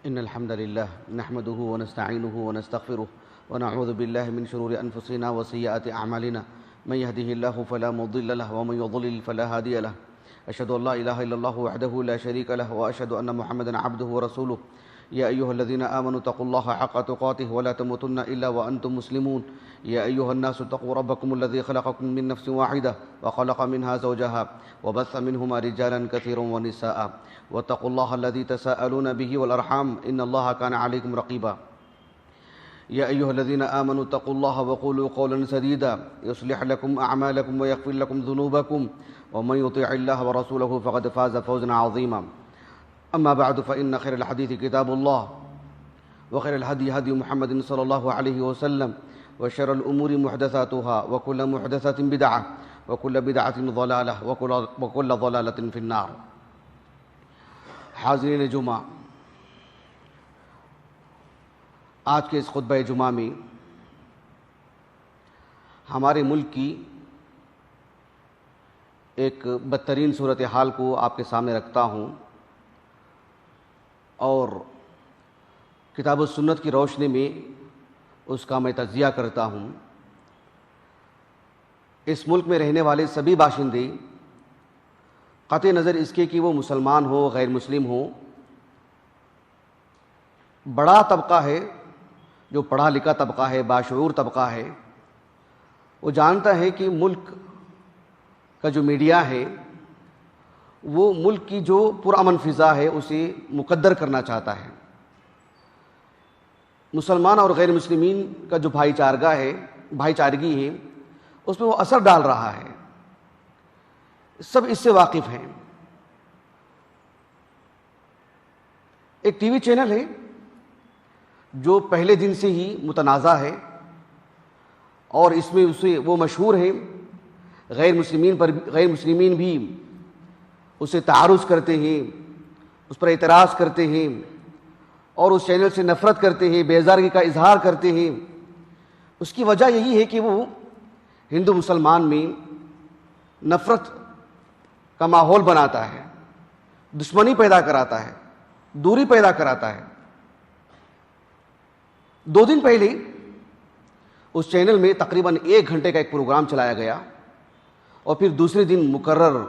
إن الحمد لله نحمده ونستعينه ونستغفره ونعوذ بالله من شرور أنفسنا وسيئات أعمالنا من يهده الله فلا مضل له ومن يضلل فلا هادي له أشهد أن لا إله إلا الله وحده لا شريك له وأشهد أن محمدا عبده ورسوله يا أيها الذين آمنوا اتقوا الله حق تقاته ولا تموتن إلا وأنتم مسلمون يا أيها الناس اتقوا ربكم الذي خلقكم من نفس واحدة وخلق منها زوجها وبث منهما رجالا كثيرا ونساء واتقوا الله الذي تساءلون به والأرحام إن الله كان عليكم رقيبا يا أيها الذين آمنوا اتقوا الله وقولوا قولا سديدا يصلح لكم أعمالكم ويغفر لكم ذنوبكم ومن يطيع الله ورسوله فقد فاز فوزا عظيما أما بعد فإن خير الحديث كتاب الله وخير الهدي هدي محمد صلى الله عليه وسلم وشر الأمور محدثاتها وكل محدثة بدعة وكل بدعة ضلالة وكل ضلالة في النار. حاضرین جمعہ، آج کے اس خطبہ جمعہ میں ہمارے ملک کی ایک بدترین صورتحال کو آپ کے سامنے رکھتا ہوں اور کتاب و سنت کی روشنی میں اس کا میں تجزیہ کرتا ہوں. اس ملک میں رہنے والے سبھی باشندے قطع نظر اس کے کہ وہ مسلمان ہو غیر مسلم ہو، بڑا طبقہ ہے جو پڑھا لکھا طبقہ ہے، باشعور طبقہ ہے، وہ جانتا ہے کہ ملک کا جو میڈیا ہے وہ ملک کی جو پرامن فضا ہے اسے مقدر کرنا چاہتا ہے. مسلمان اور غیر مسلمین کا جو بھائی چارگی ہے اس میں وہ اثر ڈال رہا ہے. سب اس سے واقف ہیں. ایک ٹی وی چینل ہے جو پہلے دن سے ہی متنازع ہے اور اس میں وہ مشہور ہے. غیر مسلمین بھی اسے تعارض کرتے ہیں، اس پر اعتراض کرتے ہیں اور اس چینل سے نفرت کرتے ہیں، بیزارگی کا اظہار کرتے ہیں. اس کی وجہ یہی ہے کہ وہ ہندو مسلمان میں نفرت کا ماحول بناتا ہے، دشمنی پیدا کراتا ہے، دوری پیدا کراتا ہے. 2 دن پہلے اس چینل میں تقریباً 1 گھنٹے کا ایک پروگرام چلایا گیا اور پھر دوسرے دن مکرر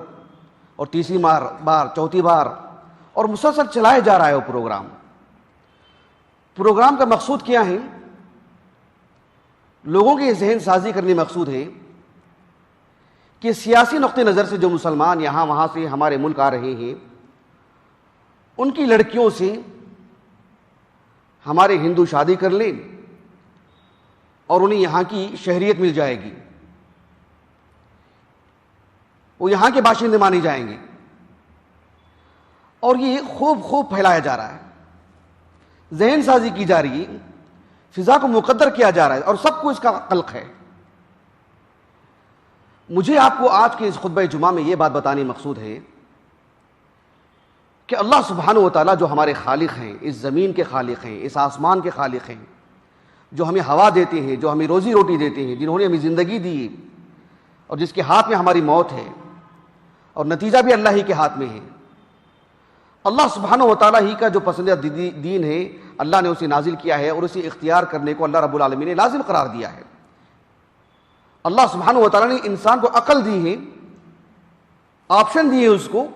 اور تیسری بار چوتھی بار اور مسلسل چلایا جا رہا ہے. وہ پروگرام کا مقصود کیا ہے؟ لوگوں کی ذہن سازی کرنے مقصود ہے کہ سیاسی نقطہ نظر سے جو مسلمان یہاں وہاں سے ہمارے ملک آ رہے ہیں ان کی لڑکیوں سے ہمارے ہندو شادی کر لیں اور انہیں یہاں کی شہریت مل جائے گی، وہ یہاں کے باشندے مانے جائیں گے. اور یہ خوب پھیلایا جا رہا ہے، ذہن سازی کی جا رہی ہے، فضا کو مقدر کیا جا رہا ہے اور سب کو اس کا قلق ہے. مجھے آپ کو آج کے اس خطبہ جمعہ میں یہ بات بتانے مقصود ہے کہ اللہ سبحانہ و تعالیٰ جو ہمارے خالق ہیں، اس زمین کے خالق ہیں، اس آسمان کے خالق ہیں، جو ہمیں ہوا دیتے ہیں، جو ہمیں روزی روٹی دیتے ہیں، جنہوں نے ہمیں زندگی دی اور جس کے ہاتھ میں ہماری موت ہے اور نتیجہ بھی اللہ ہی کے ہاتھ میں ہے. اللہ سبحانہ و تعالیٰ ہی کا جو پسندیدہ دین ہے اللہ نے اسے نازل کیا ہے اور اسے اختیار کرنے کو اللہ رب العالمین نے لازم قرار دیا ہے. اللہ سبحانہ و تعالیٰ نے انسان کو عقل دی ہے، آپشن دی ہے اس کو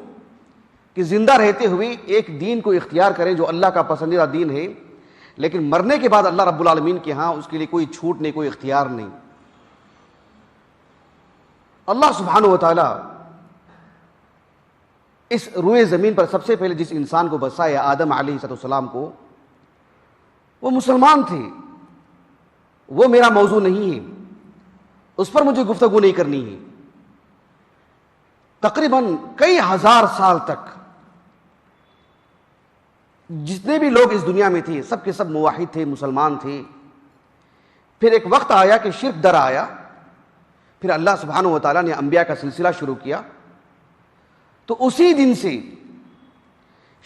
کہ زندہ رہتے ہوئے ایک دین کو اختیار کریں جو اللہ کا پسندیدہ دین ہے، لیکن مرنے کے بعد اللہ رب العالمین کے ہاں اس کے لیے کوئی چھوٹ نہیں، کوئی اختیار نہیں. اللہ سبحانہ و تعالیٰ اس روئے زمین پر سب سے پہلے جس انسان کو بسایا آدم علیہ السلام کو، وہ مسلمان تھے. وہ میرا موضوع نہیں ہے، اس پر مجھے گفتگو نہیں کرنی ہے. تقریباً کئی ہزار سال تک جتنے بھی لوگ اس دنیا میں تھے سب کے سب موحد تھے، مسلمان تھے. پھر ایک وقت آیا کہ شرک در آیا، پھر اللہ سبحانہ و تعالیٰ نے انبیاء کا سلسلہ شروع کیا. تو اسی دن سے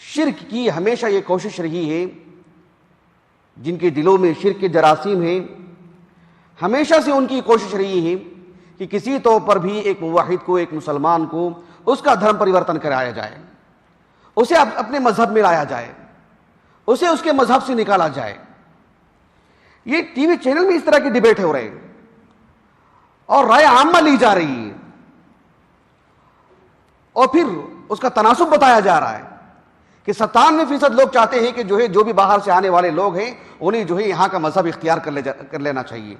شرک کی ہمیشہ یہ کوشش رہی ہے، جن کے دلوں میں شرک کے جراثیم ہیں ہمیشہ سے ان کی کوشش رہی ہے کہ کسی طور پر بھی ایک موحد کو، ایک مسلمان کو اس کا دھرم پریورتن کرایا جائے، اسے اپنے مذہب میں لایا جائے، اسے اس کے مذہب سے نکالا جائے. یہ ٹی وی چینل میں اس طرح کی ڈیبیٹ ہو رہے ہیں اور رائے عامہ لی جا رہی ہے اور پھر اس کا تناسب بتایا جا رہا ہے کہ 97% لوگ چاہتے ہیں کہ جو بھی باہر سے آنے والے لوگ ہیں انہیں یہاں کا مذہب اختیار کر لینا چاہیے,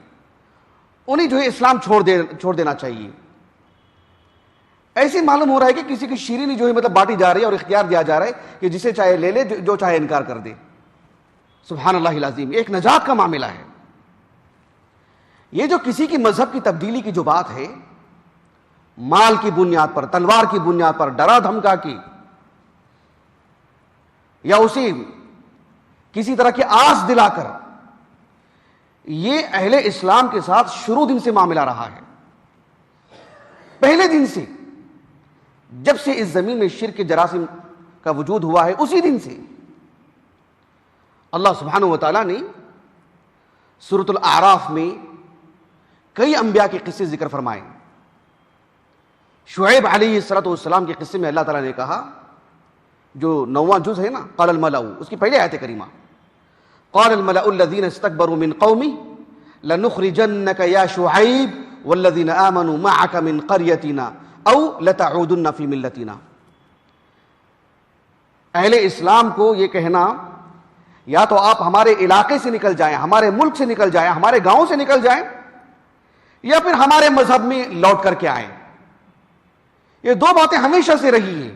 انہیں اسلام چھوڑ دینا چاہیے. ایسے معلوم ہو رہا ہے کہ کسی کی شیرینی مطلب بانٹی جا رہی ہے اور اختیار دیا جا رہا ہے کہ جسے چاہے لے لے, جو چاہے انکار کر دے. سبحان اللہ العظیم, ایک نجات کا معاملہ ہے. یہ جو کسی کی مذہب کی تبدیلی کی جو بات ہے, مال کی بنیاد پر, تلوار کی بنیاد پر, ڈرا دھمکا کی, یا اسے کسی طرح کی آس دلا کر, یہ اہل اسلام کے ساتھ شروع دن سے معاملہ رہا ہے. پہلے دن سے, جب سے اس زمین میں شرک کے جراثیم کا وجود ہوا ہے, اسی دن سے اللہ سبحانہ و تعالیٰ نے سورۃ الاعراف میں کئی انبیاء کے قصے ذکر فرمائے. شعیب علیہ السلام کے قصے میں اللہ تعالیٰ نے کہا, جو 9واں جز ہے نا, قال الملأ, اس کی پہلے آیت کریمہ, قال الملأ الذين استكبروا من قومي لنخرجنك يا شعيب والذين آمنوا معك من قريتنا او لتعودن في ملتنا. اہل اسلام کو یہ کہنا, یا تو آپ ہمارے علاقے سے نکل جائیں, ہمارے ملک سے نکل جائیں, ہمارے گاؤں سے نکل جائیں, یا پھر ہمارے مذہب میں لوٹ کر کے آئیں. یہ دو باتیں ہمیشہ سے رہی ہیں.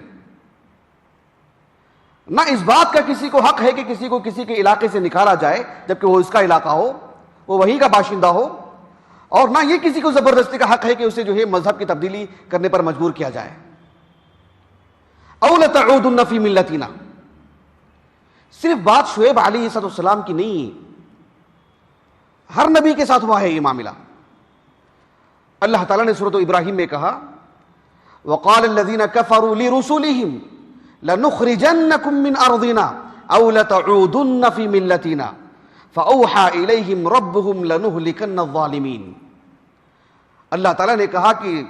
نہ اس بات کا کسی کو حق ہے کہ کسی کو کسی کے علاقے سے نکالا جائے جبکہ وہ اس کا علاقہ ہو, وہ وہیں کا باشندہ ہو, اور نہ یہ کسی کو زبردستی کا حق ہے کہ اسے مذہب کی تبدیلی کرنے پر مجبور کیا جائے. او لتعودن فی ملتنا, صرف بات شعیب علیہ السلام کی نہیں ہے, ہر نبی کے ساتھ ہوا ہے یہ معاملہ. اللہ تعالیٰ نے سورۃ ابراہیم میں کہا, وقال الذين كفروا لرسلهم لنخرجنكم من ارضنا او لتعودن في ملتنا فاوحى اليهم ربهم لنهلكن الظالمين. اللہ تعالیٰ نے کہا کہ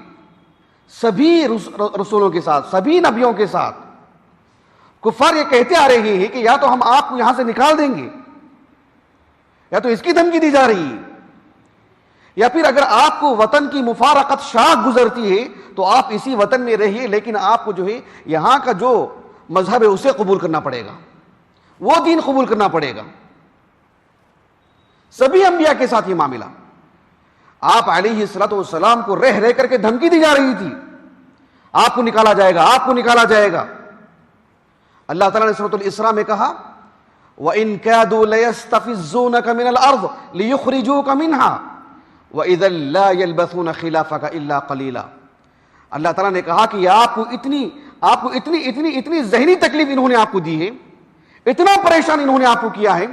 سبھی رسولوں کے ساتھ, سبھی نبیوں کے ساتھ کفار یہ کہتے آ رہے ہیں کہ یا تو ہم آپ کو یہاں سے نکال دیں گے, یا تو اس کی دھمکی دی جا رہی ہے, یا پھر اگر آپ کو وطن کی مفارقت شاق گزرتی ہے تو آپ اسی وطن میں رہیے, لیکن آپ کو یہاں کا جو مذہب ہے اسے قبول کرنا پڑے گا, وہ دین قبول کرنا پڑے گا. سبھی انبیاء کے ساتھ یہ معاملہ. آپ علیہ السلام کو رہ رہ کر کے دھمکی دی جا رہی تھی, آپ کو نکالا جائے گا, آپ کو نکالا جائے گا. اللہ تعالیٰ نے سورۃ الاسراء میں کہا, وَإِن كَادُوا لَيَسْتَفِزُّونَكَ مِنَ الْأَرْضِ لِيُخْرِجُوكَ مِنْهَا وَإِذًا لَا يَلْبَثُونَ خِلَافَكَ إِلَّا قَلِيلًا. اللہ تعالیٰ نے کہا کہ آپ کو اتنی ذہنی تکلیف انہوں نے آپ کو دی ہے, اتنا پریشان انہوں نے آپ کو کیا ہے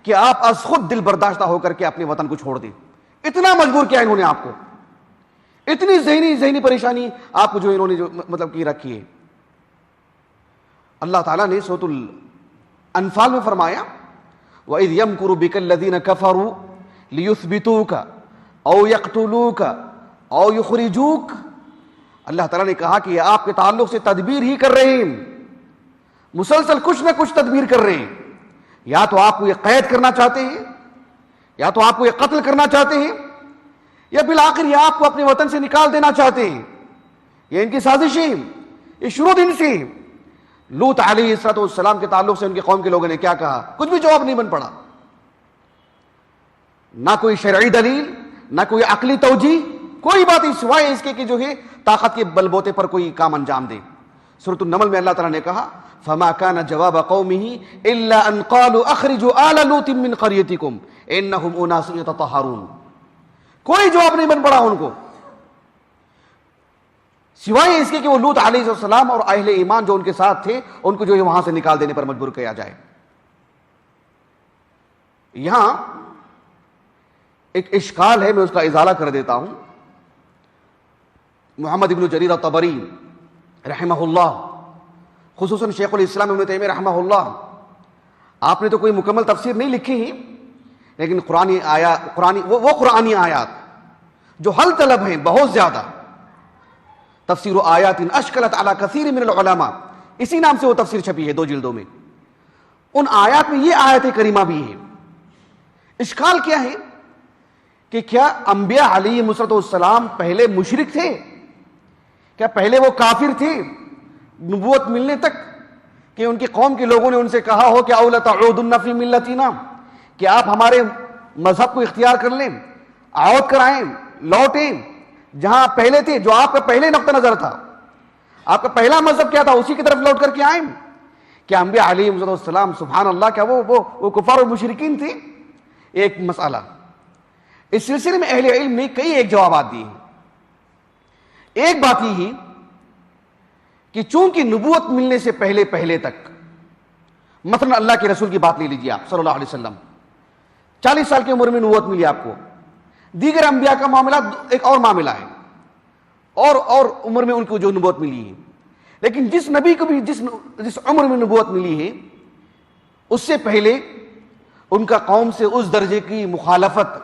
کہ آپ از خود دل برداشتہ ہو کر کے اپنے وطن کو چھوڑ دیں. اتنا مجبور کیا انہوں نے آپ کو, اتنی ذہنی پریشانی آپ کو انہوں نے مطلب کی رکھی ہے. اللہ تعالیٰ نے سورۃ الانفال میں فرمایا, وَإِذْ يَمْكُرُ بِكَ الَّذِينَ كَفَرُوا لِيُثْبِتُوكَ او يقتلوك او يخرجوك. اللہ تعالیٰ نے کہا کہ یہ آپ کے تعلق سے تدبیر ہی کر رہے ہیں, مسلسل کچھ نہ کچھ تدبیر کر رہے ہیں. یا تو آپ کو یہ قید کرنا چاہتے ہیں, یا تو آپ کو یہ قتل کرنا چاہتے ہیں, یا بالآخر یہ آپ کو اپنے وطن سے نکال دینا چاہتے ہیں. یہ ان کی سازشیں, یہ شروع دن سے. لوط علیہ السلام کے تعلق سے ان کی قوم کے لوگوں نے کیا کہا, کچھ بھی جواب نہیں بن پڑا. نہ کوئی شرعی دلیل, نہ کوئی عقلی توجیہ, کوئی بات نہیں سوائے اس کے کہ طاقت کے بل بوتے پر کوئی کام انجام دے. سورۃ النمل میں اللہ تعالیٰ نے کہا, فما كان جواب قومه الا ان قالوا اخرجوا آل لوط من قريتكم انهم اناس يتطهرون. کوئی جواب نہیں بن پڑا ان کو سوائے اس کے کہ وہ لوط علیہ السلام اور اہل ایمان جو ان کے ساتھ تھے ان کو وہاں سے نکال دینے پر مجبور کیا جائے. یہاں ایک اشکال ہے, میں اس کا ازالہ کر دیتا ہوں. محمد ابن جریر الطبری رحمہ اللہ, خصوصاً شیخ الاسلام ابن تیمیہ رحمہ اللہ, آپ نے تو کوئی مکمل تفسیر نہیں لکھی ہے, لیکن وہ قرآنی آیات جو حل طلب ہیں بہت زیادہ, تفسیر آیات اشکلت علی کثیر من العلماء, اسی نام سے وہ تفسیر چھپی ہے 2 جلدوں میں. ان آیات میں یہ آیت کریمہ بھی ہے. اشکال کیا ہے کہ کیا انبیاء علیہ السلام پہلے مشرک تھے؟ کیا پہلے وہ کافر تھے نبوت ملنے تک کہ ان کی قوم کے لوگوں نے ان سے کہا ہو کہ اَوْ لَتَعُودُنَّ فِي مِلَّتِنَا، کہ آپ ہمارے مذہب کو اختیار کر لیں، عود کرائیں، لوٹیں جہاں آپ پہلے تھے، جو آپ کا پہلے نقطہ نظر تھا، آپ کا پہلا مذہب کیا تھا اسی کی طرف لوٹ کر کے آئیں؟ کیا انبیاء علیہ السلام سبحان اللہ کیا وہ کفار اور مشرکین تھے؟ ایک مسئلہ. اس سلسلے میں اہل علم نے کئی ایک جوابات دیے ہیں. ایک بات یہ کہ چونکہ نبوت ملنے سے پہلے تک، مثلا اللہ کے رسول کی بات لے لیجیے آپ صلی اللہ علیہ وسلم، 40 سال کی عمر میں نبوت ملی آپ کو. دیگر انبیاء کا معاملہ ایک اور معاملہ ہے، اور عمر میں ان کو جو نبوت ملی ہے. لیکن جس نبی کو بھی جس عمر میں نبوت ملی ہے، اس سے پہلے ان کا قوم سے اس درجے کی مخالفت،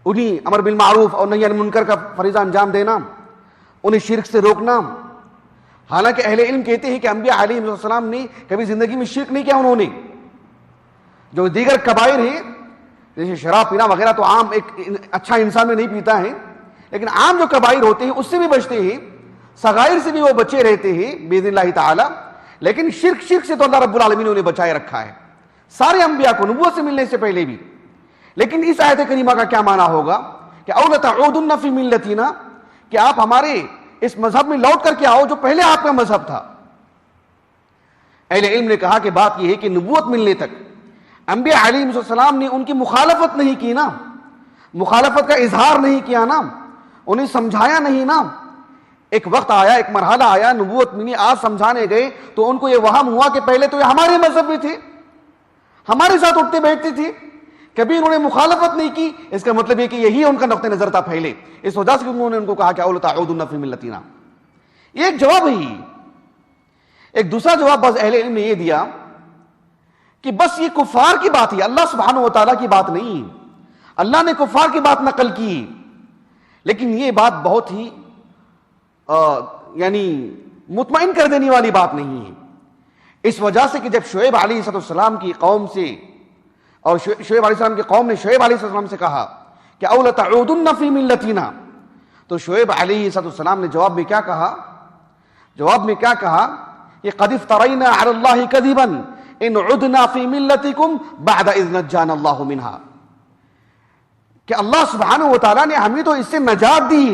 انہیں امر بالمعروف اور نہی عن المنکر کا فریضہ انجام دینا، انہیں شرک سے روکنا. حالانکہ اہل علم کہتے ہیں کہ انبیاء علیہ السلام نے کبھی زندگی میں شرک نہیں کیا. انہوں نے جو دیگر کبائر ہیں جیسے شراب پینا وغیرہ تو عام ایک اچھا انسان میں نہیں پیتا ہے، لیکن عام جو کبائر ہوتے ہیں اس سے بھی بچتے ہیں، صغائر سے بھی وہ بچے رہتے ہیں باذن اللہ تعالی. لیکن شرک سے تو اللہ رب العالمین نے انہیں بچائے رکھا ہے، سارے انبیاء کو نبوت سے ملنے سے پہلے بھی. لیکن اس آیت کریمہ کا کیا معنی ہوگا کہ اَوْ لَتَعُودُنَّ فِي مِلَّتِنَا، کہ آپ ہمارے اس مذہب میں لوٹ کر کے آؤ جو پہلے آپ کا مذہب تھا. اہل علم نے کہا کہ بات یہ ہے کہ نبوت ملنے تک انبیاء علیہ السلام نے ان کی مخالفت نہیں کی نا، مخالفت کا اظہار نہیں کیا نا، انہیں سمجھایا نہیں نا. ایک وقت آیا، ایک مرحلہ آیا، نبوت ملی، آج سمجھانے گئے تو ان کو یہ وہم ہوا کہ پہلے تو یہ ہمارے مذہب میں تھے، ہمارے ساتھ اٹھتے بیٹھتے تھے، کبھی انہوں نے مخالفت نہیں کی. اس کا مطلب یہ کہ یہی ان کا نقطہ نظر تھا پہلے، اس وجہ سے انہوں نے ان کو کہا کہ اَوْ لَتَعُودُنَّ فِي مِلَّتِنَا. یہ ایک جواب ہے. ایک دوسرا جواب بس اہل علم نے یہ دیا کہ بس یہ کفار کی بات ہے، اللہ سبحانہ و تعالیٰ کی بات نہیں. اللہ نے کفار کی بات نقل کی، لیکن یہ بات بہت ہی یعنی مطمئن کر دینے والی بات نہیں ہے. اس وجہ سے کہ جب شعیب علیہ السلام کی قوم سے، اور شعیب علیہ السلام کی قوم نے شعیب علیہ السلام سے کہا کہ اَوْ لَتَعُودُنَّ فِي مِلَّتِنَا، تو شعیب علیہ السلام نے جواب میں کیا کہا؟ جواب میں کیا کہا؟ یہ قَدِ افْتَرَيْنَا عَلَى اللَّهِ كَذِبًا إِنْ عُدْنَا فِي مِلَّتِكُمْ بَعْدَ إِذْ نَجَّانَا اللَّهُ مِنْهَا، کہ اللہ سبحانہ و تعالیٰ نے ہمیں تو اس سے نجات دی،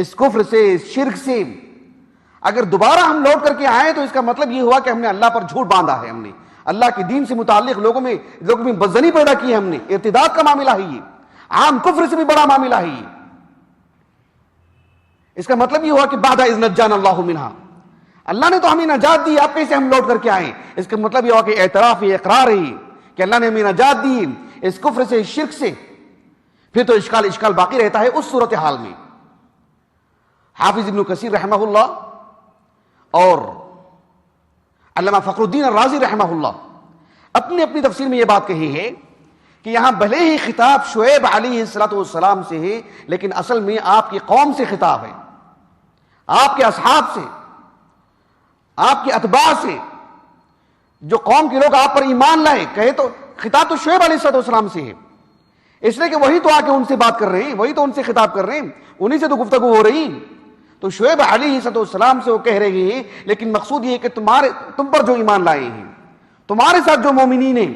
اس کفر سے، اس شرک سے. اگر دوبارہ ہم لوٹ کر کے آئیں تو اس کا مطلب یہ ہوا کہ ہم نے اللہ پر جھوٹ باندھا ہے، ہم نے اللہ کے دین سے متعلق لوگوں میں بدظنی پیدا کی ہے، ہم نے ارتداد کا معاملہ ہے، یہ عام کفر سے بھی بڑا معاملہ ہے یہ. اس کا مطلب یہ ہوا کہ بعد اذ نجانا اللہ منہا، اللہ نے تو ہمیں نجات دی، آپ کیسے ہم لوٹ کر کے آئیں؟ اس کا مطلب یہ ہوا کہ اعتراف، یہ اقرار ہے کہ اللہ نے ہمیں نجات دی اس کفر سے، اس شرک سے. پھر تو اشکال باقی رہتا ہے اس صورتحال میں. حافظ ابن کثیر رحمہ اللہ اور علامہ فخر الدین الرازی رحمہ اللہ اپنی تفسیر میں یہ بات کہی ہے کہ یہاں بھلے ہی خطاب شعیب علیہ السلام سے ہے، لیکن اصل میں آپ کی قوم سے خطاب ہے، آپ کے اصحاب سے، آپ کے اتباع سے، جو قوم کے لوگ آپ پر ایمان لائے. کہے تو خطاب تو شعیب علیہ السلام سے ہے، اس لیے کہ وہی تو آ کے ان سے بات کر رہے ہیں، وہی تو ان سے خطاب کر رہے ہیں، انہی سے تو گفتگو ہو رہی. تو شعیب علیہ السلام سے وہ کہہ رہے ہیں، لیکن مقصود یہ ہے کہ تم پر جو ایمان لائے ہیں، تمہارے ساتھ جو مومنین ہیں،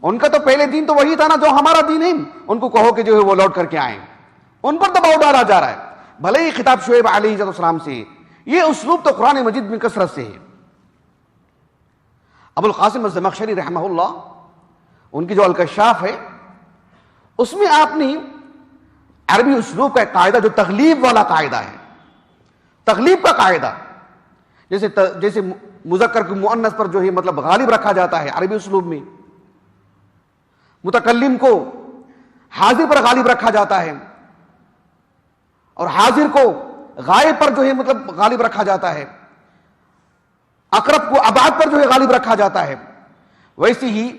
ان کا تو پہلے دین تو وہی تھا نا جو ہمارا دین ہے، ان کو کہو کہ جو ہے وہ لوٹ کر کے آئیں. ان پر دباؤ ڈالا جا رہا ہے، بھلے ہی خطاب شعیب علیہ السلام سے. یہ اسلوب تو قرآن مجید میں کثرت سے ہے. ابو القاسم الزمخشری رحمہ اللہ، ان کی جو الکشاف ہے، اس میں آپ نے عربی اسلوب کا ایک قاعدہ جو تغلیب والا قاعدہ ہے، تغلیب کا قاعدہ، جیسے مذکر کو مؤنث پر جو ہے مطلب غالب رکھا جاتا ہے عربی اسلوب میں، متکلم کو حاضر پر غالب رکھا جاتا ہے، اور حاضر کو غائب پر جو ہے مطلب غالب رکھا جاتا ہے، اقرب کو ابعد پر جو ہے غالب رکھا جاتا ہے، ویسے ہی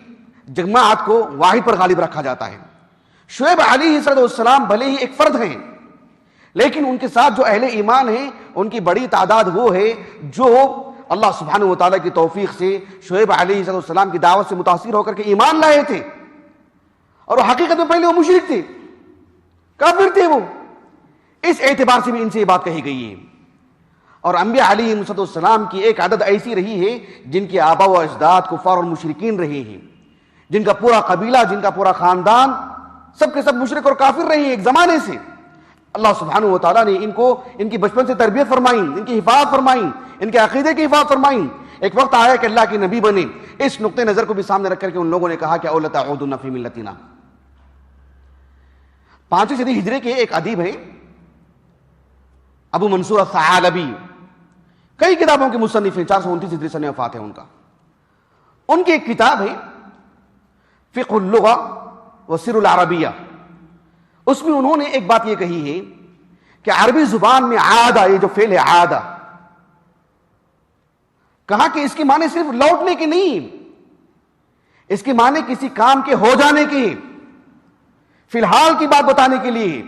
جماعت کو واحد پر غالب رکھا جاتا ہے. شعیب علیہ السلام بھلے ہی ایک فرد ہیں، لیکن ان کے ساتھ جو اہل ایمان ہیں ان کی بڑی تعداد وہ ہے جو اللہ سبحانہ و تعالیٰ کی توفیق سے شعیب علیہ السلام کی دعوت سے متاثر ہو کر کے ایمان لائے تھے، اور وہ حقیقت میں پہلے وہ مشرک تھے، کافر تھے وہ. اس اعتبار سے بھی ان سے یہ بات کہی گئی ہے. اور انبیاء علیہ السلام کی ایک عادت ایسی رہی ہے جن کے آبا و اجداد کفار اور مشرکین رہے ہیں، جن کا پورا قبیلہ، جن کا پورا خاندان سب کے سب مشرک اور کافر رہے ہیں ایک زمانے سے. اللہ سبحانہ و تعالیٰ نے ان کی بچپن سے تربیت فرمائی، ان کی حفاظت فرمائی، ان کے عقیدے کی حفاظت فرمائی. ایک وقت آیا کہ اللہ کے نبی بنے. اس نقطۂ نظر کو بھی سامنے رکھ کر کے ان لوگوں نے کہا کہ اَوْ لَتَعُودُنَّ فِي مِلَّتِنَا. 5ویں صدی ہجری کے ایک ادیب ہیں ابو منصور الثعالبی، کئی کتابوں کے مصنف ہیں، 429 ہجری سن وفات ہے ان کا. ان کی ایک کتاب ہے فقہ اللغہ و سر العربیہ. اس میں انہوں نے ایک بات یہ کہی ہے کہ عربی زبان میں عادہ، یہ جو فعل ہے عادہ، کہا کہ اس کی معنی صرف لوٹنے کی نہیں، اس کی معنی کسی کام کے ہو جانے کی، فی الحال کی بات بتانے کے لیے.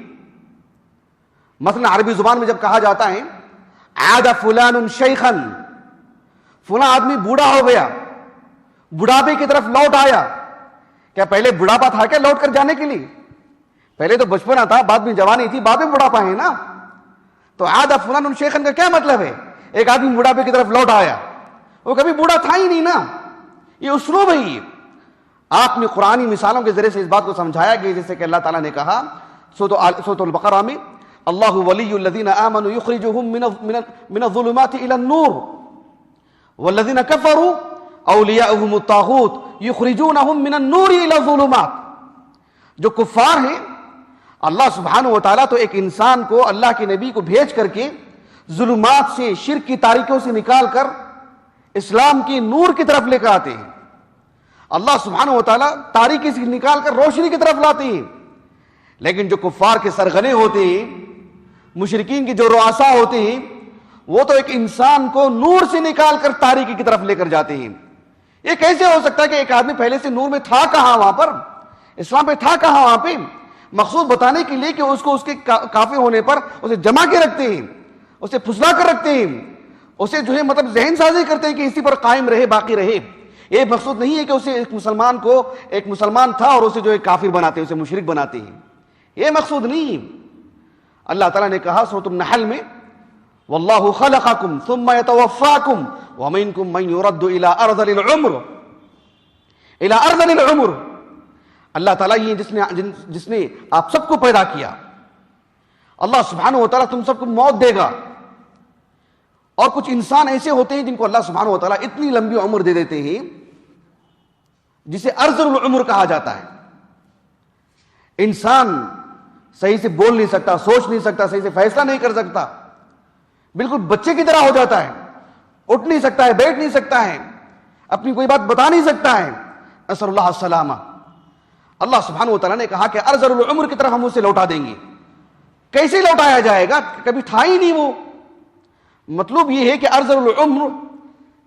مثلا عربی زبان میں جب کہا جاتا ہے عاد فلان شیخا، فلاں آدمی بوڑھا ہو گیا، بڑھاپے کی طرف لوٹ آیا. کیا پہلے بڑھاپا تھا کیا لوٹ کر جانے کے لیے؟ پہلے تو بچپنا تھا، بعد میں جوانی تھی، بعد میں بڑھاپا ہے نا. تو عاد فلان شیخا کا کیا مطلب ہے؟ ایک آدمی بڑھاپے کی طرف لوٹ آیا، وہ کبھی بوڑھا تھا ہی نہیں نا. یہ اسلوب ہے. یہ آپ نے قرآنی مثالوں کے ذریعے سے اس بات کو سمجھایا گیا، جیسے کہ اللہ تعالیٰ نے کہا سورۃ البقرہ میں اللہ ولی الذین آمنوا یخرجهم من الظلمات الى النور والذین کفروا اولیاؤہم الطاغوت یخرجونہم من النور الى الظلمات. جو کفار ہیں، اللہ سبحانہ و تعالیٰ تو ایک انسان کو، اللہ کے نبی کو بھیج کر کے ظلمات سے، شرک کی تاریکیوں سے نکال کر اسلام کی نور کی طرف لے کر آتے ہیں. اللہ سبحانہ و تعالیٰ تاریکی سے نکال کر روشنی کی طرف لاتے ہیں. لیکن جو کفار کے سرغنے ہوتے ہیں، مشرکین کے جو رؤسا ہوتے ہیں، وہ تو ایک انسان کو نور سے نکال کر تاریکی کی طرف لے کر جاتے ہیں. یہ کیسے ہو سکتا ہے کہ ایک آدمی پہلے سے نور میں تھا کہاں، وہاں پر اسلام پہ تھا کہاں، وہاں پہ مقصود بتانے کے لیے کہ اس کو اس کے کافر ہونے پر اسے جمع کے رکھتے ہیں، اسے پھسلا کر رکھتے ہیں، اسے جو ہے مطلب ذہن سازی کرتے ہیں کہ اسی پر قائم رہے، باقی رہے. یہ مقصود نہیں ہے کہ اسے ایک مسلمان تھا اور اسے جو ہے کافر بناتے ہیں، اسے مشرک بناتے ہیں. یہ مقصود نہیں. اللہ تعالیٰ نے کہا سورۃ النحل میں واللہ خلقکم ثم یتوفاکم ومنکم من یرد الی ارذل العمر. اللہ تعالیٰ یہ جس نے آپ سب کو پیدا کیا، اللہ سبحانہ و تعالیٰ تم سب کو موت دے گا. اور کچھ انسان ایسے ہوتے ہیں جن کو اللہ سبحانہ و تعالیٰ اتنی لمبی عمر دے دیتے ہیں جسے ارذل العمر کہا جاتا ہے. انسان صحیح سے بول نہیں سکتا، سوچ نہیں سکتا، صحیح سے فیصلہ نہیں کر سکتا، بالکل بچے کی طرح ہو جاتا ہے، اٹھ نہیں سکتا ہے، بیٹھ نہیں سکتا ہے، اپنی کوئی بات بتا نہیں سکتا ہے. نسأل اللہ السلامہ. اللہ سبحانہ و تعالیٰ نے کہا کہ ارذل العمر کی طرف ہم اسے لوٹا دیں گے. کیسے لوٹایا جائے گا؟ کبھی تھا ہی نہیں وہ. مطلب یہ ہے کہ ارذل العمر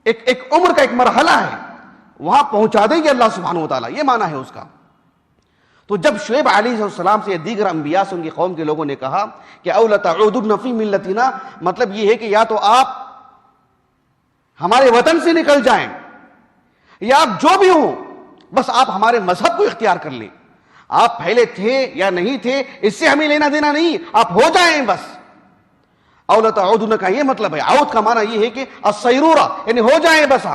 ایک عمر کا ایک مرحلہ ہے، وہاں پہنچا دیں گے اللہ سبحانہ و تعالیٰ. یہ معنی ہے اس کا. تو جب شعیب علیہ السلام سے دیگر انبیاء سے ان کی قوم کے لوگوں نے کہا کہ اَوْ لَتَعُودُنَّ فِي مِلَّتِنَا، مطلب یہ ہے کہ یا تو آپ ہمارے وطن سے نکل جائیں یا آپ جو بھی ہوں بس آپ ہمارے مذہب کو اختیار کر لیں. آپ پہلے تھے یا نہیں تھے اس سے ہمیں لینا دینا نہیں، آپ ہو جائیں بس. اَوْ لَتَعُودُنَّ کا یہ مطلب ہے. عود کا معنی یہ ہے کہ السیرورہ، یعنی ہو جائیں بس.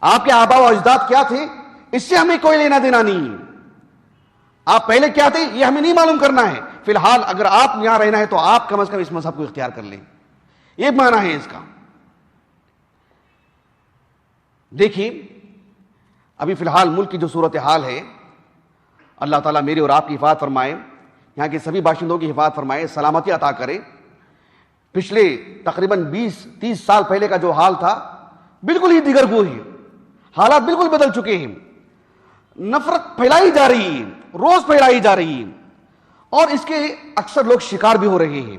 آپ کے آبا و اجداد کیا تھے اس سے ہمیں کوئی لینا دینا نہیں. آپ پہلے کیا تھے یہ ہمیں نہیں معلوم کرنا ہے. فی الحال اگر آپ یہاں رہنا ہے تو آپ کم از کم اس مذہب کو اختیار کر لیں. یہ معنی ہے اس کا. دیکھیے ابھی فی الحال ملک کی جو صورتحال ہے، اللہ تعالیٰ میری اور آپ کی حفاظت فرمائے، یہاں کے سبھی باشندوں کی حفاظت فرمائے، سلامتی عطا کرے. پچھلے تقریباً 20-30 سال پہلے کا جو حال تھا بالکل ہی دیگر گو ہے. حالات بالکل بدل چکے ہیں. نفرت پھیلائی جا رہی ہے، روز پھیلائی جا رہی ہے، اور اس کے اکثر لوگ شکار بھی ہو رہے ہیں.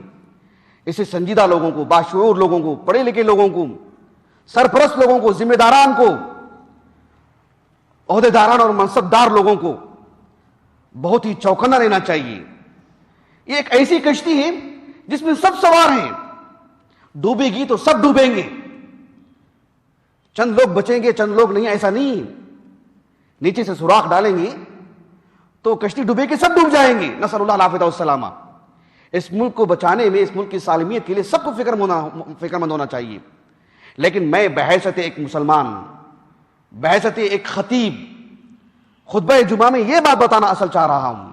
اسے سنجیدہ لوگوں کو، باشعور لوگوں کو، پڑھے لکھے لوگوں کو، سرپرست لوگوں کو، ذمہ داران کو، عہدیداران اور منصبدار لوگوں کو بہت ہی چوکنا رہنا چاہیے. یہ ایک ایسی کشتی ہے جس میں سب سوار ہیں، ڈوبے گی تو سب ڈوبیں گے. چند لوگ بچیں گے چند لوگ نہیں، ایسا نہیں. نیچے سے سوراخ ڈالیں گے تو کشتی ڈوبے کے سب ڈوب جائیں گے، نسأل اللہ العافیہ والسلامہ. اس ملک کو بچانے میں، اس ملک کی سالمیت کے لیے سب کو فکر مند ہونا چاہیے. لیکن میں بحیثیت ایک مسلمان، بحیثیت ایک خطیب، خطبہ جمعہ میں یہ بات بتانا اصل چاہ رہا ہوں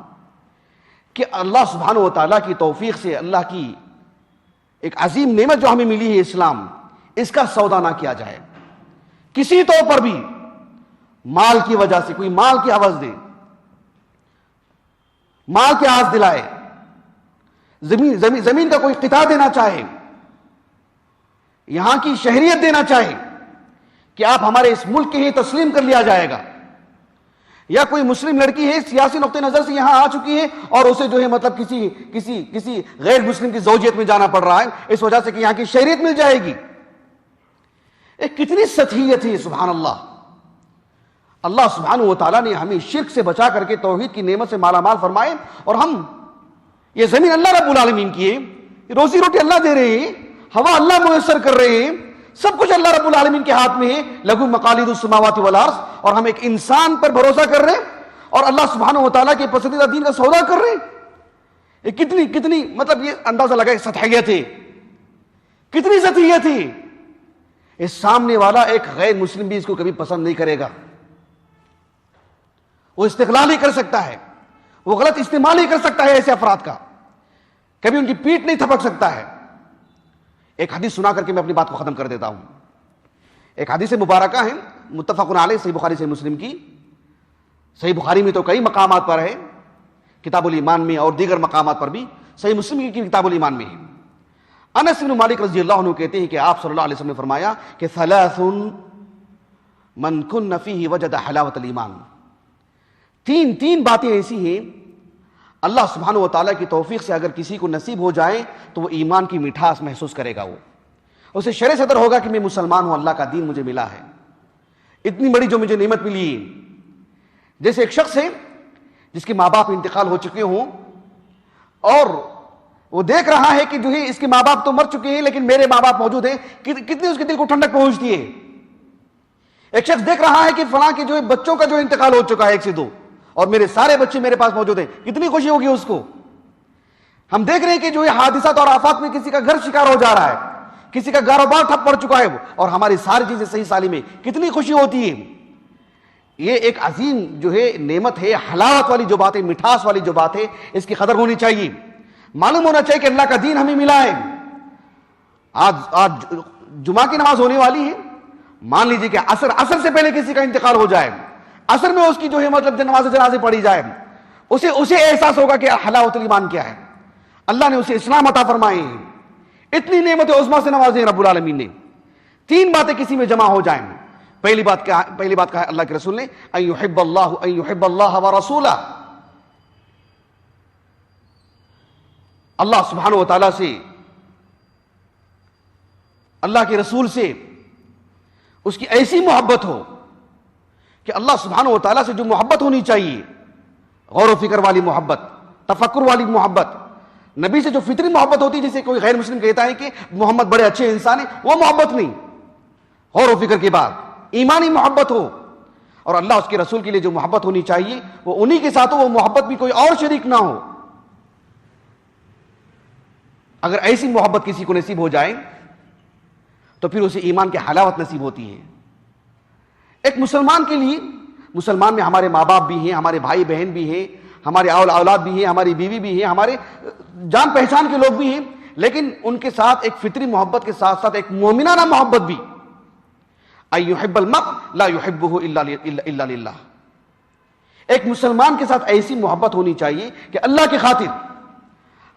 کہ اللہ سبحانہ و تعالیٰ کی توفیق سے، اللہ کی ایک عظیم نعمت جو ہمیں ملی ہے اسلام، اس کا سودا نہ کیا جائے کسی طور پر بھی. مال کی وجہ سے کوئی مال کی عوض دے، مال کی آس دلائے، زمین کا کوئی قطعہ دینا چاہے، یہاں کی شہریت دینا چاہے کہ آپ ہمارے اس ملک کے ہی تسلیم کر لیا جائے گا، یا کوئی مسلم لڑکی ہے سیاسی نقطہ نظر سے یہاں آ چکی ہے اور اسے جو ہے مطلب کسی غیر مسلم کی زوجیت میں جانا پڑ رہا ہے اس وجہ سے کہ یہاں کی شہریت مل جائے گی. ایک کتنی سطحیت ہے. سبحان اللہ. اللہ سبحانہ و تعالیٰ نے ہمیں شرک سے بچا کر کے توحید کی نعمت سے مالا مال فرمائے، اور ہم یہ زمین اللہ رب العالمین کی ہے، روزی روٹی اللہ دے رہے ہیں، ہوا اللہ میسر کر رہے ہیں، سب کچھ اللہ رب العالمین کے ہاتھ میں ہے. لہو مقالید السماوات والارض. اور ہم ایک انسان پر بھروسہ کر رہے ہیں اور اللہ سبحانہ و تعالیٰ کے پسندیدہ دین کا سودا کر رہے ہیں. یہ کتنی مطلب یہ اندازہ لگا سطحیت ہے، کتنی سطحیت ہے. اس سامنے والا ایک غیر مسلم بھی اس کو کبھی پسند نہیں کرے گا. وہ استقلال ہی کر سکتا ہے، وہ غلط استعمال ہی کر سکتا ہے ایسے افراد کا، کبھی ان کی پیٹ نہیں تھپک سکتا ہے. ایک حدیث سنا کر کے میں اپنی بات کو ختم کر دیتا ہوں. ایک حدیث مبارکہ ہے متفق علیہ، صحیح بخاری سے مسلم کی. صحیح بخاری میں تو کئی مقامات پر ہے، کتاب الایمان میں اور دیگر مقامات پر بھی. صحیح مسلم کی کتاب الایمان میں ہے. انس بن مالک رضی اللہ عنہ کہتے ہیں کہ آپ صلی اللہ علیہ وسلم نے فرمایا کہ ثلاث من کن فیہ وجد حلاوۃ الایمان. تین باتیں ایسی ہیں اللہ سبحانہ و تعالیٰ کی توفیق سے اگر کسی کو نصیب ہو جائے تو وہ ایمان کی مٹھاس محسوس کرے گا. وہ اسے شرح صدر ہوگا کہ میں مسلمان ہوں، اللہ کا دین مجھے ملا ہے، اتنی بڑی جو مجھے نعمت ملی ہے. جیسے ایک شخص ہے جس کے ماں باپ انتقال ہو چکے ہوں اور وہ دیکھ رہا ہے کہ جو ہے اس کے ماں باپ تو مر چکے ہیں لیکن میرے ماں باپ موجود ہیں، کتنی اس کے دل کو ٹھنڈک پہنچتی ہے. ایک شخص دیکھ رہا ہے کہ فلاں کے جو ہے بچوں کا جو انتقال ہو چکا ہے 1 سے 2 اور میرے سارے بچے میرے پاس موجود ہیں، کتنی خوشی ہوگی اس کو. ہم دیکھ رہے ہیں کہ جو ہے حادثات اور آفات میں کسی کا گھر شکار ہو جا رہا ہے، کسی کا کاروبار ٹھپ پڑ چکا ہے اور ہماری ساری چیزیں صحیح سالم میں، کتنی خوشی ہوتی ہے. یہ ایک عظیم جو ہے نعمت ہے، حلاوت والی جو بات ہے، مٹھاس والی جو بات ہے، اس کی قدر ہونی چاہیے. معلوم ہونا چاہیے کہ اللہ کا دین ہمیں ملا ہے. آج جمعہ کی نماز ہونے والی ہے، مان لیجیے کہ عصر سے پہلے کسی کا انتقال ہو جائے، عصر میں اس کی جو ہے مطلب نماز جنازے پڑھی جائے، اسے احساس ہوگا کہ حلاوت الایمان کیا ہے. اللہ نے اسے اسلام عطا فرمائے ہیں، اتنی نعمت عظمیٰ سے نوازے رب العالمین نے. 3 باتیں کسی میں جمع ہو جائیں. پہلی بات کہا ہے اللہ کے رسول نے ان یحب اللہ ورسولہ. اللہ سبحانہ و تعالیٰ سے، اللہ کے رسول سے اس کی ایسی محبت ہو کہ اللہ سبحانہ و تعالیٰ سے جو محبت ہونی چاہیے، غور و فکر والی محبت، تفکر والی محبت، نبی سے جو فطری محبت ہوتی ہے، جسے کوئی غیر مسلم کہتا ہے کہ محمد بڑے اچھے انسان ہیں، وہ محبت نہیں. غور و فکر کے بعد ایمانی محبت ہو، اور اللہ اس کے رسول کے لیے جو محبت ہونی چاہیے وہ انہی کے ساتھ ہو، وہ محبت بھی کوئی اور شریک نہ ہو. اگر ایسی محبت کسی کو نصیب ہو جائے تو پھر اسے ایمان کی حلاوت نصیب ہوتی ہے. ایک مسلمان کے لیے، مسلمان میں ہمارے ماں باپ بھی ہیں، ہمارے بھائی بہن بھی ہیں، ہمارے اولاد بھی ہیں، ہماری بیوی بھی ہیں، ہمارے جان پہچان کے لوگ بھی ہیں، لیکن ان کے ساتھ ایک فطری محبت کے ساتھ ساتھ ایک مومنانہ محبت بھی. ان یحب المرء لا یحبہ الا للہ. ایک مسلمان کے ساتھ ایسی محبت ہونی چاہیے کہ اللہ کی خاطر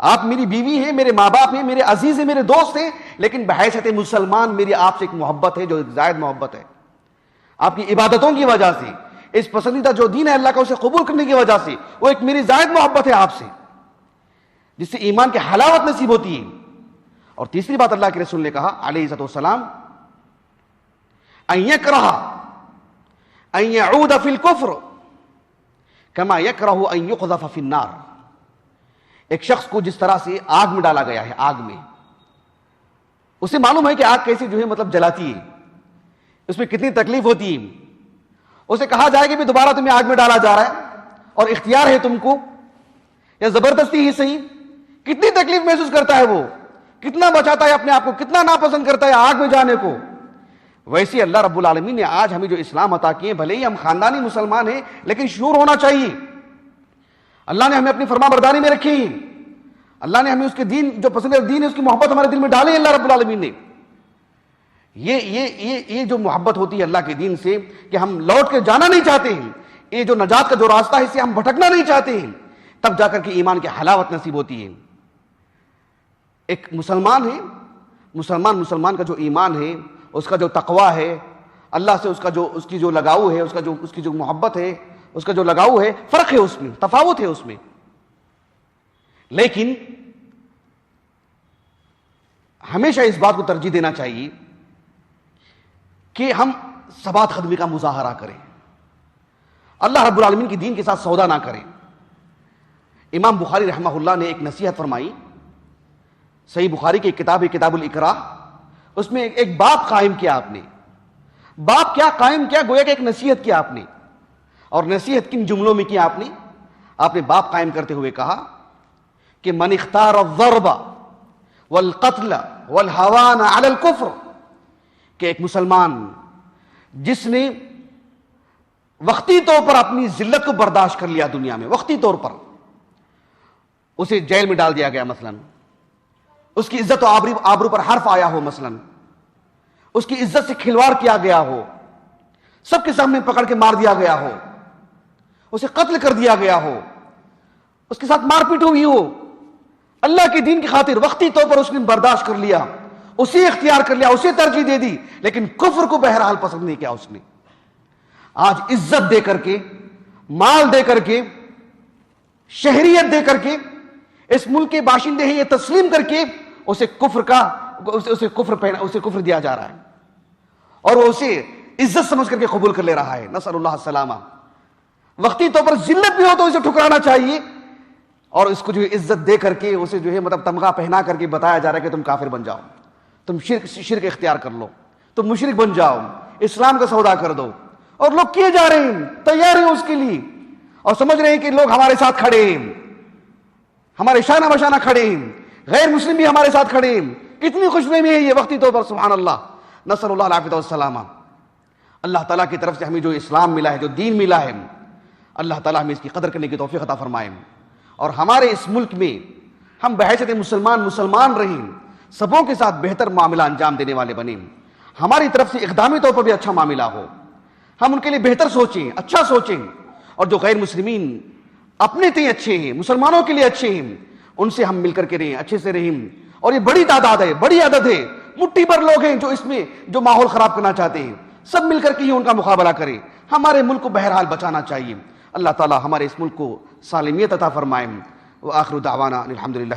آپ میری بیوی ہیں، میرے ماں باپ ہیں، میرے عزیز ہیں، میرے دوست ہیں، لیکن بحیثیت مسلمان میری آپ سے ایک محبت ہے جو ایک زائد محبت ہے. آپ کی عبادتوں کی وجہ سے، اس پسندیدہ جو دین ہے اللہ کا اسے قبول کرنے کی وجہ سے، وہ ایک میری زائد محبت ہے آپ سے، جس سے ایمان کی حلاوت نصیب ہوتی ہے. اور تیسری بات اللہ کے رسول نے کہا علیہ الصلوۃ والسلام ان یکرہ ان یعود فی الکفر کما یکرہ ان یقذف فی النار. ایک شخص کو جس طرح سے آگ میں ڈالا گیا ہے، آگ میں، اسے معلوم ہے کہ آگ کیسے جو ہے مطلب جلاتی ہے، اس میں کتنی تکلیف ہوتی ہے. اسے کہا جائے کہ بھی دوبارہ تمہیں آگ میں ڈالا جا رہا ہے اور اختیار ہے تم کو یا زبردستی ہی صحیح. کتنی تکلیف محسوس کرتا ہے وہ, کتنا بچاتا ہے اپنے آپ کو, کتنا ناپسند کرتا ہے آگ میں جانے کو. ویسے اللہ رب العالمین نے آج ہمیں جو اسلام عطا کیے, بھلے ہی ہم خاندانی مسلمان ہیں لیکن شعور ہونا چاہیے. اللہ نے ہمیں اپنی فرما برداری میں رکھی, اللہ نے ہمیں اس کے دین, جو پسندیدہ دین ہے اس کی محبت ہمارے دل میں ڈالی اللہ رب العالمین نے. یہ جو محبت ہوتی ہے اللہ کے دین سے کہ ہم لوٹ کے جانا نہیں چاہتے ہیں, یہ جو نجات کا جو راستہ ہے اس سے ہم بھٹکنا نہیں چاہتے ہیں, تب جا کر کے ایمان کی حلاوت نصیب ہوتی ہے. ایک مسلمان ہے, مسلمان کا جو ایمان ہے, اس کا جو تقویٰ ہے, اللہ سے اس کی جو لگاؤ ہے, اس کی جو محبت ہے, اس کا جو لگاؤ ہے, فرق ہے اس میں, تفاوت ہے اس میں. لیکن ہمیشہ اس بات کو ترجیح دینا چاہیے کہ ہم ثبات قدمی کا مظاہرہ کریں, اللہ رب العالمین کی دین کے ساتھ سودا نہ کریں. امام بخاری رحمہ اللہ نے ایک نصیحت فرمائی, صحیح بخاری کی ایک کتاب ہے کتاب الاکراہ, اس میں ایک باب قائم کیا آپ نے. باب کیا قائم کیا, گویا کہ ایک نصیحت کیا آپ نے. اور نصیحت کن جملوں میں کیا آپ نے باب قائم کرتے ہوئے کہا کہ من اختار الضرب والقتل والہوان علی الکفر, کہ ایک مسلمان جس نے وقتی طور پر اپنی ذلت کو برداشت کر لیا دنیا میں, وقتی طور پر اسے جیل میں ڈال دیا گیا مثلا, اس کی عزت و آبرو پر حرف آیا ہو, مثلا اس کی عزت سے کھلواڑ کیا گیا ہو, سب کے سامنے پکڑ کے مار دیا گیا ہو, اسے قتل کر دیا گیا ہو, اس کے ساتھ مار پیٹ ہوئی ہو, اللہ کے دین کی خاطر وقتی طور پر اس نے برداشت کر لیا, اسے اختیار کر لیا, اسے ترجیح دے دی, لیکن کفر کو بہرحال پسند نہیں کیا اس نے. آج عزت دے کر کے, مال دے کر کے, شہریت دے کر کے, اس ملک کے باشندے ہیں یہ تسلیم کر کے اسے کفر دیا جا رہا ہے, اور وہ اسے عزت سمجھ کر کے قبول کر لے رہا ہے. نسأل اللہ السلامہ. وقتی طور پر ذلت بھی ہو تو اسے ٹھکرانا چاہیے, اور اس کو جو ہے عزت دے کر کے اسے جو ہے مطلب تمغہ پہنا کر کے بتایا جا رہا ہے کہ تم کافر بن جاؤ, تم شرک اختیار کر لو, تم مشرک بن جاؤ, اسلام کا سودا کر دو. اور لوگ کیے جا رہے ہیں, تیار ہیں اس کے لیے, اور سمجھ رہے ہیں کہ لوگ ہمارے ساتھ کھڑے ہیں, ہمارے شانہ بشانہ کھڑے ہیں, غیر مسلم بھی ہمارے ساتھ کھڑے ہیں. کتنی خوش فہمی ہے یہ وقتی طور پر, سبحان اللہ, نسأل اللہ العافیہ والسلامہ. اللہ تعالیٰ کی طرف سے ہمیں جو اسلام ملا ہے, جو دین ملا ہے, اللہ تعالیٰ ہمیں اس کی قدر کرنے کی توفیق عطا فرمائے, اور ہمارے اس ملک میں ہم بحیثیت مسلمان رہیں, سبوں کے ساتھ بہتر معاملہ انجام دینے والے بنیں. ہماری طرف سے اقدامی طور پر بھی اچھا معاملہ ہو, ہم ان کے لیے بہتر سوچیں, اچھا سوچیں, اور جو غیر مسلمین اپنے تئیں اچھے ہیں, مسلمانوں کے لیے اچھے ہیں, ان سے ہم مل کر کے رہیں, اچھے سے رہیں. اور یہ بڑی تعداد ہے, بڑی عدد ہے, مٹھی پر لوگ ہیں جو اس میں جو ماحول خراب کرنا چاہتے ہیں. سب مل کر کے ہی ان کا مقابلہ کریں. ہمارے ملک کو بہرحال بچانا چاہیے. اللہ تعالی ہمارے اس ملک کو سالمیت عطا فرمائے. وآخر دعوانا الحمدللہ